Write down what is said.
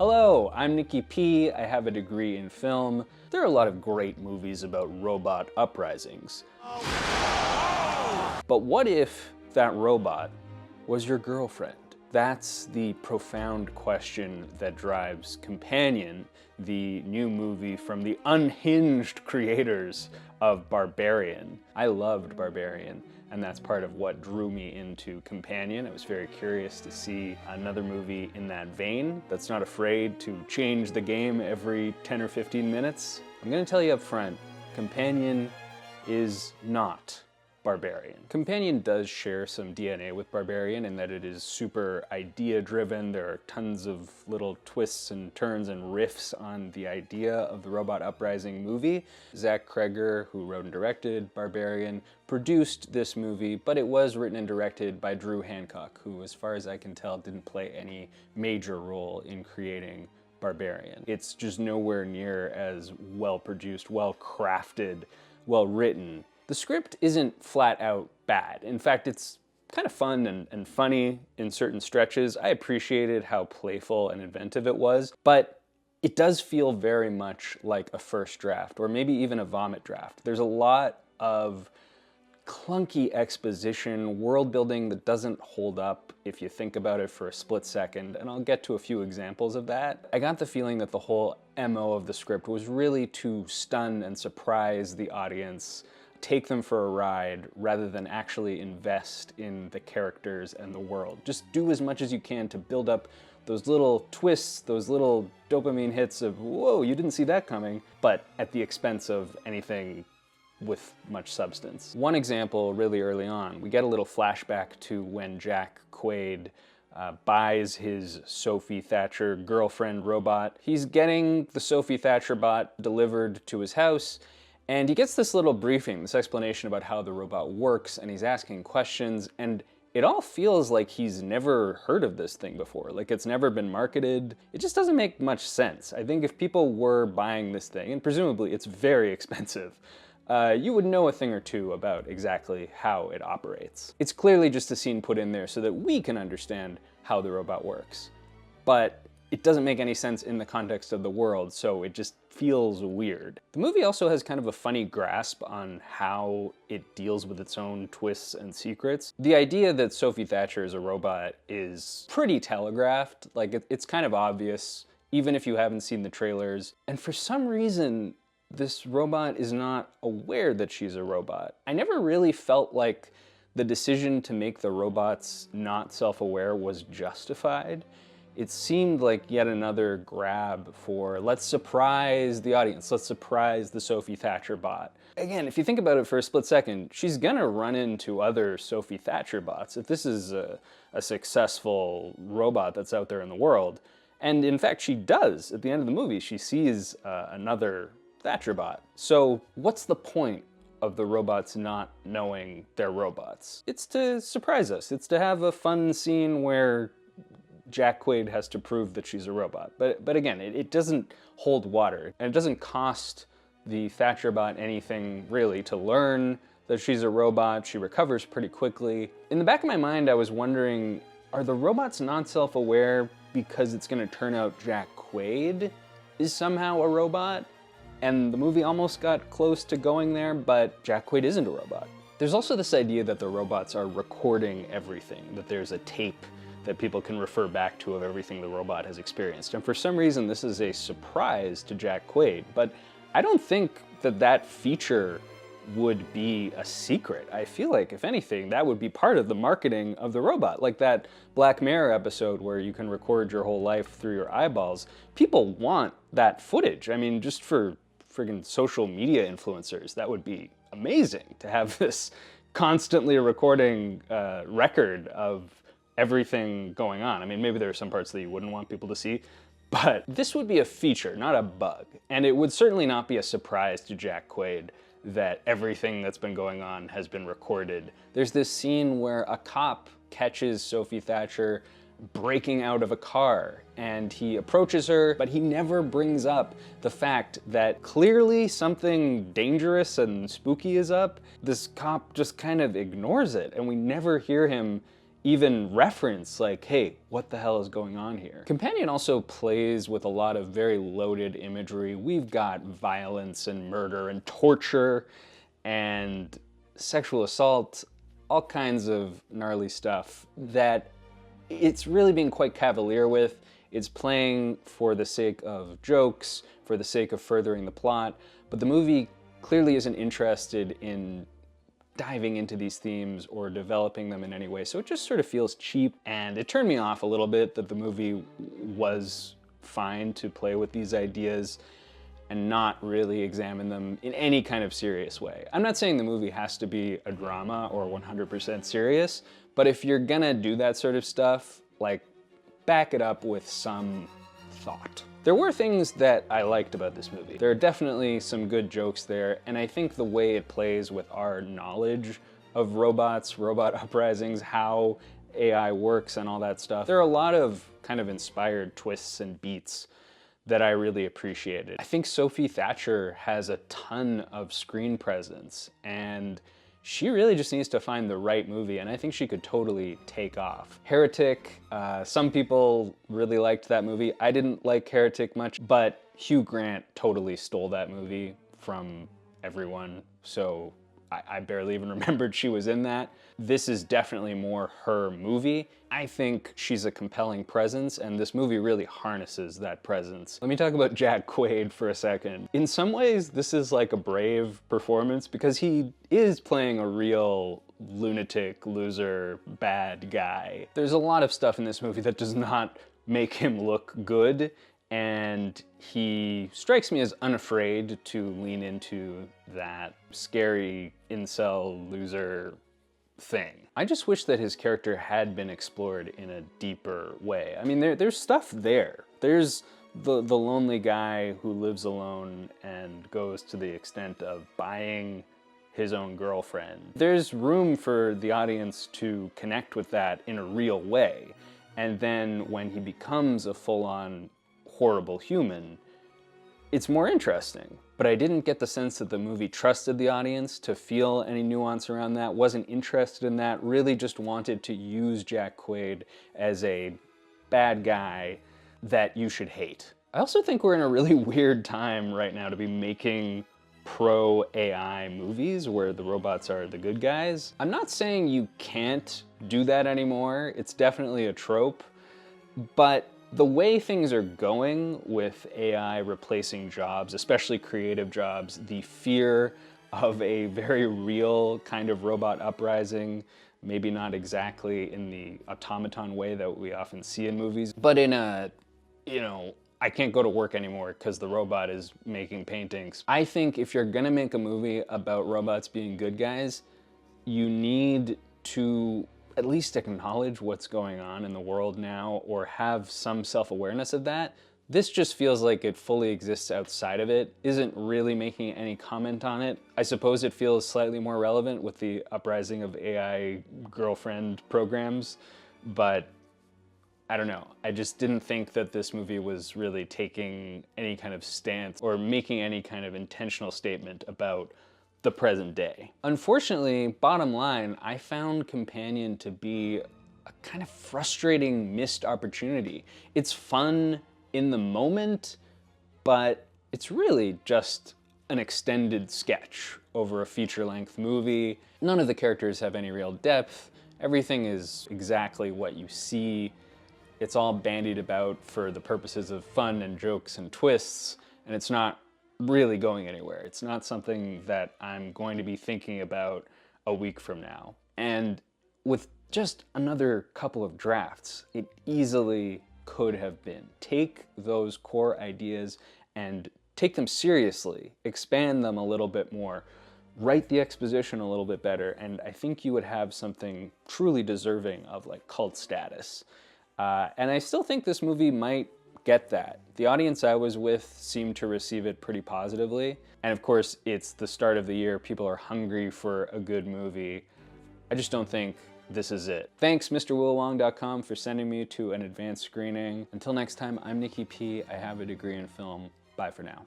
Hello, I'm Nikki P. I have a degree in film. There are a lot of great movies about robot uprisings. But what if that robot was your girlfriend? That's the profound question that drives Companion, the new movie from the unhinged creators of Barbarian. I loved Barbarian, and that's part of what drew me into Companion. I was very curious to see another movie in that vein that's not afraid to change the game every 10 or 15 minutes. I'm gonna tell you up front, Companion is not Barbarian. Companion does share some DNA with Barbarian in that it is super idea-driven. There are tons of little twists and turns and riffs on the idea of the robot uprising movie. Zach Kreger, who wrote and directed Barbarian, produced this movie, but it was written and directed by Drew Hancock, who, as far as I can tell, didn't play any major role in creating Barbarian. It's just nowhere near as well-produced, well-crafted, well-written. The script isn't flat out bad. In fact, it's kind of fun and funny in certain stretches. I appreciated how playful and inventive it was, but it does feel very much like a first draft, or maybe even a vomit draft. There's a lot of clunky exposition, world building that doesn't hold up if you think about it for a split second, and I'll get to a few examples of that. I got the feeling that the whole MO of the script was really to stun and surprise the audience, take them for a ride rather than actually invest in the characters and the world. Just do as much as you can to build up those little twists, those little dopamine hits of, whoa, you didn't see that coming, but at the expense of anything with much substance. One example really early on, we get a little flashback to when Jack Quaid buys his Sophie Thatcher girlfriend robot. He's getting the Sophie Thatcher bot delivered to his house, and he gets this little briefing, this explanation about how the robot works, and he's asking questions, and it all feels like he's never heard of this thing before, like it's never been marketed. It just doesn't make much sense. I think if people were buying this thing, and presumably it's very expensive, you would know a thing or two about exactly how it operates. It's clearly just a scene put in there so that we can understand how the robot works. But it doesn't make any sense in the context of the world, so it just feels weird. The movie also has kind of a funny grasp on how it deals with its own twists and secrets. The idea that Sophie Thatcher is a robot is pretty telegraphed, like it's kind of obvious, even if you haven't seen the trailers. And for some reason, this robot is not aware that she's a robot. I never really felt like the decision to make the robots not self-aware was justified. It seemed like yet another grab for, let's surprise the audience, let's surprise the Sophie Thatcher bot. Again, if you think about it for a split second, she's gonna run into other Sophie Thatcher bots if this is a successful robot that's out there in the world. And in fact, she does. At the end of the movie, she sees another Thatcher bot. So what's the point of the robots not knowing they're robots? It's to surprise us. It's to have a fun scene where Jack Quaid has to prove that she's a robot. But again, it doesn't hold water, and it doesn't cost the Thatcher bot anything really to learn that she's a robot. She recovers pretty quickly. In the back of my mind, I was wondering, are the robots not self-aware because it's gonna turn out Jack Quaid is somehow a robot? And the movie almost got close to going there, but Jack Quaid isn't a robot. There's also this idea that the robots are recording everything, that there's a tape that people can refer back to of everything the robot has experienced. And for some reason, this is a surprise to Jack Quaid, but I don't think that that feature would be a secret. I feel like, if anything, that would be part of the marketing of the robot. Like that Black Mirror episode where you can record your whole life through your eyeballs. People want that footage. I mean, just for friggin' social media influencers, that would be amazing to have this constantly recording record of everything going on. I mean, maybe there are some parts that you wouldn't want people to see, but this would be a feature, not a bug. And it would certainly not be a surprise to Jack Quaid that everything that's been going on has been recorded. There's this scene where a cop catches Sophie Thatcher breaking out of a car, and he approaches her, but he never brings up the fact that clearly something dangerous and spooky is up. This cop just kind of ignores it, and we never hear him even reference like, hey, what the hell is going on here? Companion also plays with a lot of very loaded imagery. We've got violence and murder and torture and sexual assault, all kinds of gnarly stuff that it's really being quite cavalier with. It's playing for the sake of jokes, for the sake of furthering the plot, but the movie clearly isn't interested in diving into these themes or developing them in any way, so it just sort of feels cheap, and it turned me off a little bit that the movie was fine to play with these ideas and not really examine them in any kind of serious way. I'm not saying the movie has to be a drama or 100% serious, but if you're gonna do that sort of stuff, like, back it up with some thought. There were things that I liked about this movie. There are definitely some good jokes there, and I think the way it plays with our knowledge of robots, robot uprisings, how AI works and all that stuff. There are a lot of kind of inspired twists and beats that I really appreciated. I think Sophie Thatcher has a ton of screen presence, and she really just needs to find the right movie, and I think she could totally take off. Heretic, some people really liked that movie. I didn't like Heretic much, but Hugh Grant totally stole that movie from everyone, so I barely even remembered she was in that. This is definitely more her movie. I think she's a compelling presence, and this movie really harnesses that presence. Let me talk about Jack Quaid for a second. In some ways, this is like a brave performance because he is playing a real lunatic, loser, bad guy. There's a lot of stuff in this movie that does not make him look good, and he strikes me as unafraid to lean into that scary incel loser thing. I just wish that his character had been explored in a deeper way. I mean, there's stuff there. There's the lonely guy who lives alone and goes to the extent of buying his own girlfriend. There's room for the audience to connect with that in a real way. And then when he becomes a full-on horrible human, it's more interesting. But I didn't get the sense that the movie trusted the audience to feel any nuance around that, wasn't interested in that, really just wanted to use Jack Quaid as a bad guy that you should hate. I also think we're in a really weird time right now to be making pro-AI movies where the robots are the good guys. I'm not saying you can't do that anymore. It's definitely a trope, but the way things are going with AI replacing jobs, especially creative jobs, the fear of a very real kind of robot uprising, maybe not exactly in the automaton way that we often see in movies, but in a, I can't go to work anymore because the robot is making paintings. I think if you're gonna make a movie about robots being good guys, you need to at least acknowledge what's going on in the world now or have some self-awareness of that. This just feels like it fully exists outside of it, isn't really making any comment on it. I suppose it feels slightly more relevant with the uprising of AI girlfriend programs, but I don't know. I just didn't think that this movie was really taking any kind of stance or making any kind of intentional statement about the present day. Unfortunately, bottom line, I found Companion to be a kind of frustrating missed opportunity. It's fun in the moment, but it's really just an extended sketch over a feature-length movie. None of the characters have any real depth. Everything is exactly what you see. It's all bandied about for the purposes of fun and jokes and twists, and it's not really going anywhere. It's not something that I'm going to be thinking about a week from now. And with just another couple of drafts, it easily could have been. Take those core ideas and take them seriously, expand them a little bit more, write the exposition a little bit better, and I think you would have something truly deserving of like cult status. And I still think this movie might get that. The audience I was with seemed to receive it pretty positively. And of course, it's the start of the year. People are hungry for a good movie. I just don't think this is it. Thanks, MrWillWong.com, for sending me to an advanced screening. Until next time, I'm Nikki P. I have a degree in film. Bye for now.